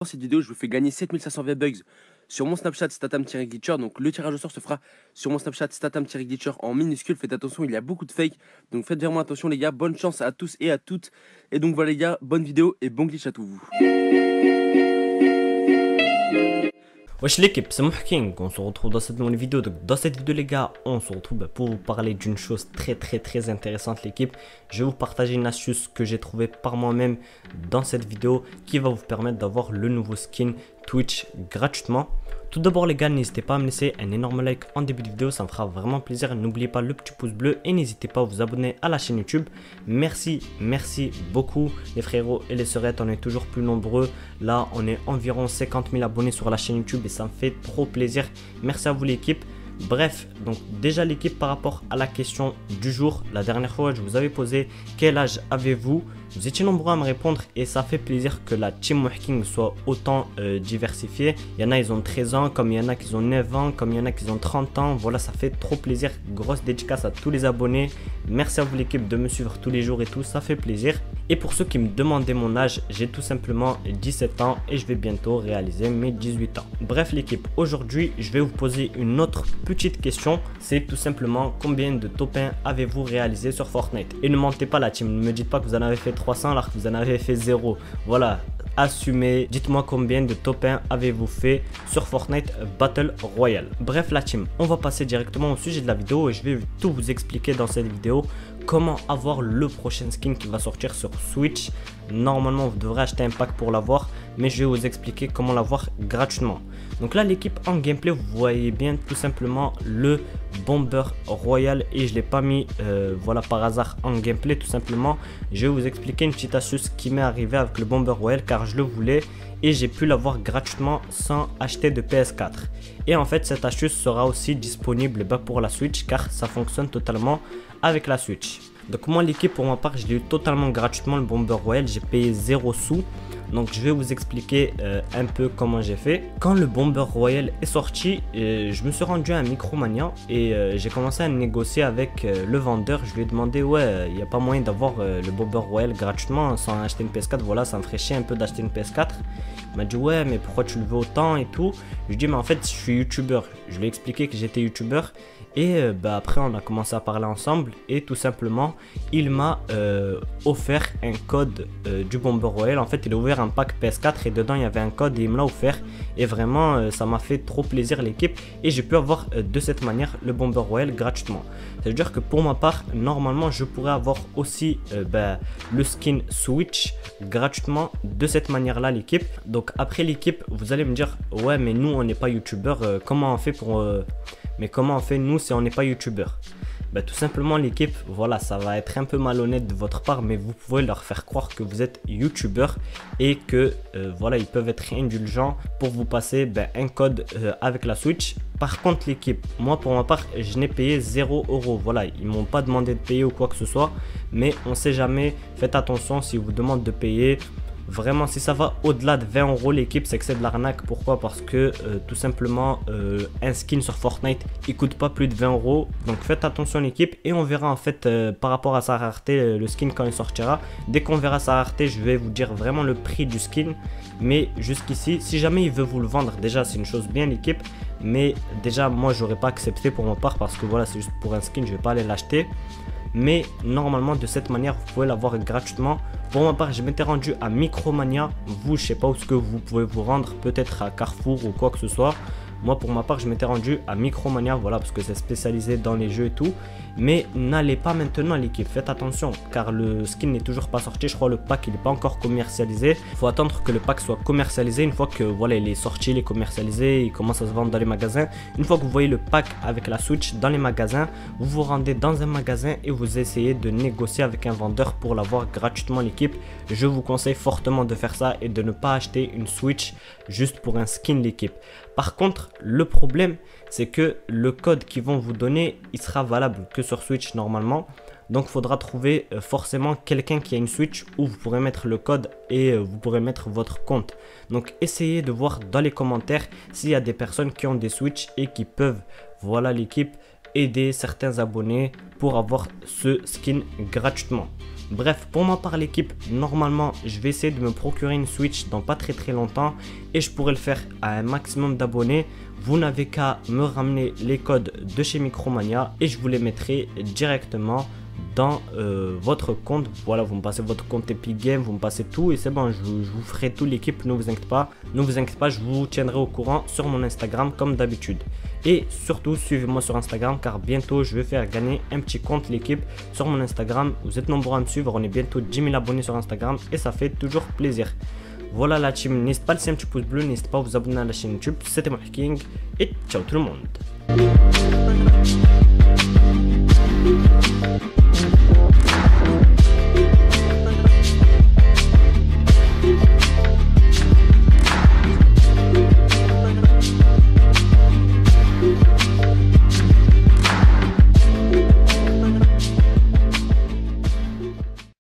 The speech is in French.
Dans cette vidéo, je vous fais gagner 7500 V-Bucks sur mon Snapchat Statam-Glitcher. Donc le tirage au sort se fera sur mon Snapchat Statam-Glitcher en minuscule. Faites attention, il y a beaucoup de fake. Donc faites vraiment attention les gars. Bonne chance à tous et à toutes. Et donc voilà les gars, bonne vidéo et bon glitch à tous vous. Wesh l'équipe, c'est Mohking, on se retrouve dans cette nouvelle vidéo. Donc dans cette vidéo les gars, on se retrouve pour vous parler d'une chose très intéressante l'équipe. Je vais vous partager une astuce que j'ai trouvée par moi-même dans cette vidéo qui va vous permettre d'avoir le nouveau skin Twitch gratuitement. Tout d'abord les gars, n'hésitez pas à me laisser un énorme like en début de vidéo, ça me fera vraiment plaisir. N'oubliez pas le petit pouce bleu et n'hésitez pas à vous abonner à la chaîne YouTube. Merci beaucoup les frérots et les sœurettes, on est toujours plus nombreux. Là on est environ 50 000 abonnés sur la chaîne YouTube et ça me fait trop plaisir. Merci à vous l'équipe. Bref, donc déjà l'équipe par rapport à la question du jour, la dernière fois je vous avais posé quel âge avez-vous? Vous étiez nombreux à me répondre et ça fait plaisir que la team Mohking soit autant diversifiée. Il y en a ils ont 13 ans, comme il y en a qui ont 9 ans, comme il y en a qui ont 30 ans. Voilà, ça fait trop plaisir. Grosse dédicace à tous les abonnés. Merci à vous l'équipe de me suivre tous les jours et tout, ça fait plaisir. Et pour ceux qui me demandaient mon âge, j'ai tout simplement 17 ans et je vais bientôt réaliser mes 18 ans. Bref l'équipe, aujourd'hui je vais vous poser une autre petite question. C'est tout simplement combien de top 1 avez-vous réalisé sur Fortnite? Et ne mentez pas la team, ne me dites pas que vous en avez fait 300 alors que vous en avez fait 0. Voilà, assumez, dites-moi combien de top 1 avez-vous fait sur Fortnite Battle Royale. Bref la team, on va passer directement au sujet de la vidéo et je vais tout vous expliquer dans cette vidéo. Comment avoir le prochain skin qui va sortir sur Switch. Normalement vous devrez acheter un pack pour l'avoir, mais je vais vous expliquer comment l'avoir gratuitement. Donc là l'équipe en gameplay, vous voyez bien tout simplement le Bomber Royal et je l'ai pas mis voilà par hasard en gameplay. Tout simplement je vais vous expliquer une petite astuce qui m'est arrivée avec le Bomber Royal car je le voulais et j'ai pu l'avoir gratuitement sans acheter de PS4. Et en fait cette astuce sera aussi disponible pour la Switch car ça fonctionne totalement avec la Switch. Donc moi l'équipe pour ma part je l'ai eu totalement gratuitement le Bomber Royal, j'ai payé 0 sous. Donc je vais vous expliquer un peu comment j'ai fait. Quand le Bomber Royal est sorti, je me suis rendu à Micromania et j'ai commencé à négocier avec le vendeur. Je lui ai demandé ouais, il n'y a pas moyen d'avoir le Bomber Royal gratuitement sans acheter une PS4. Voilà, ça me ferait chier un peu d'acheter une PS4. Il m'a dit ouais mais pourquoi tu le veux autant et tout. Je lui ai dit mais en fait je suis youtubeur. Je lui ai expliqué que j'étais youtubeur. Et après on a commencé à parler ensemble et tout simplement il m'a offert un code du Bomber Royal. En fait il a ouvert un pack PS4 et dedans il y avait un code et il me l'a offert et vraiment ça m'a fait trop plaisir l'équipe et j'ai pu avoir de cette manière le Bomber Royal gratuitement. Ça veut dire que pour ma part normalement je pourrais avoir aussi le skin Switch gratuitement de cette manière là l'équipe. Donc après l'équipe vous allez me dire ouais mais nous on n'est pas youtubeur, comment on fait pour mais comment on fait nous si on n'est pas youtubeur? Bah, tout simplement l'équipe, voilà, ça va être un peu malhonnête de votre part, mais vous pouvez leur faire croire que vous êtes youtubeur et que voilà, ils peuvent être indulgents pour vous passer un code avec la Switch. Par contre l'équipe, moi pour ma part, je n'ai payé 0 €. Voilà, ils m'ont pas demandé de payer ou quoi que ce soit, mais on sait jamais. Faites attention si vous demandent de payer. Vraiment si ça va au-delà de 20 € l'équipe c'est que c'est de l'arnaque. Pourquoi? Parce que tout simplement un skin sur Fortnite il coûte pas plus de 20 €. Donc faites attention l'équipe et on verra en fait par rapport à sa rareté le skin quand il sortira. Dès qu'on verra sa rareté je vais vous dire vraiment le prix du skin. Mais jusqu'ici si jamais il veut vous le vendre déjà c'est une chose bien l'équipe. Mais déjà moi j'aurais pas accepté pour ma part parce que voilà c'est juste pour un skin, je vais pas aller l'acheter. Mais normalement de cette manière vous pouvez l'avoir gratuitement. Pour ma part je m'étais rendu à Micromania. Vous je sais pas où ce que vous pouvez vous rendre, peut-être à Carrefour ou quoi que ce soit. Moi pour ma part je m'étais rendu à Micromania, voilà, parce que c'est spécialisé dans les jeux et tout. Mais n'allez pas maintenant l'équipe, faites attention car le skin n'est toujours pas sorti. Je crois le pack il n'est pas encore commercialisé. Il faut attendre que le pack soit commercialisé. Une fois que voilà il est sorti, il est commercialisé, il commence à se vendre dans les magasins. Une fois que vous voyez le pack avec la Switch dans les magasins, vous vous rendez dans un magasin et vous essayez de négocier avec un vendeur pour l'avoir gratuitement l'équipe. Je vous conseille fortement de faire ça et de ne pas acheter une Switch juste pour un skin l'équipe. Par contre le problème c'est que le code qu'ils vont vous donner il sera valable que sur Switch normalement. Donc il faudra trouver forcément quelqu'un qui a une Switch où vous pourrez mettre le code et vous pourrez mettre votre compte. Donc essayez de voir dans les commentaires s'il y a des personnes qui ont des Switch et qui peuvent, voilà l'équipe, aider certains abonnés pour avoir ce skin gratuitement. Bref, pour ma part l'équipe, normalement je vais essayer de me procurer une Switch dans pas très longtemps et je pourrais le faire à un maximum d'abonnés. Vous n'avez qu'à me ramener les codes de chez Micromania et je vous les mettrai directement dans votre compte. Voilà, vous me passez votre compte Epic Games, vous me passez tout et c'est bon, je vous ferai tout l'équipe, ne vous inquiétez pas. Ne vous inquiétez pas, je vous tiendrai au courant sur mon Instagram comme d'habitude. Et surtout, suivez-moi sur Instagram car bientôt je vais faire gagner un petit compte l'équipe sur mon Instagram. Vous êtes nombreux à me suivre, on est bientôt 10 000 abonnés sur Instagram et ça fait toujours plaisir. Voilà la team, n'hésitez pas à laisser un petit pouce bleu, n'hésitez pas à vous abonner à la chaîne YouTube. C'était Mohking et ciao tout le monde.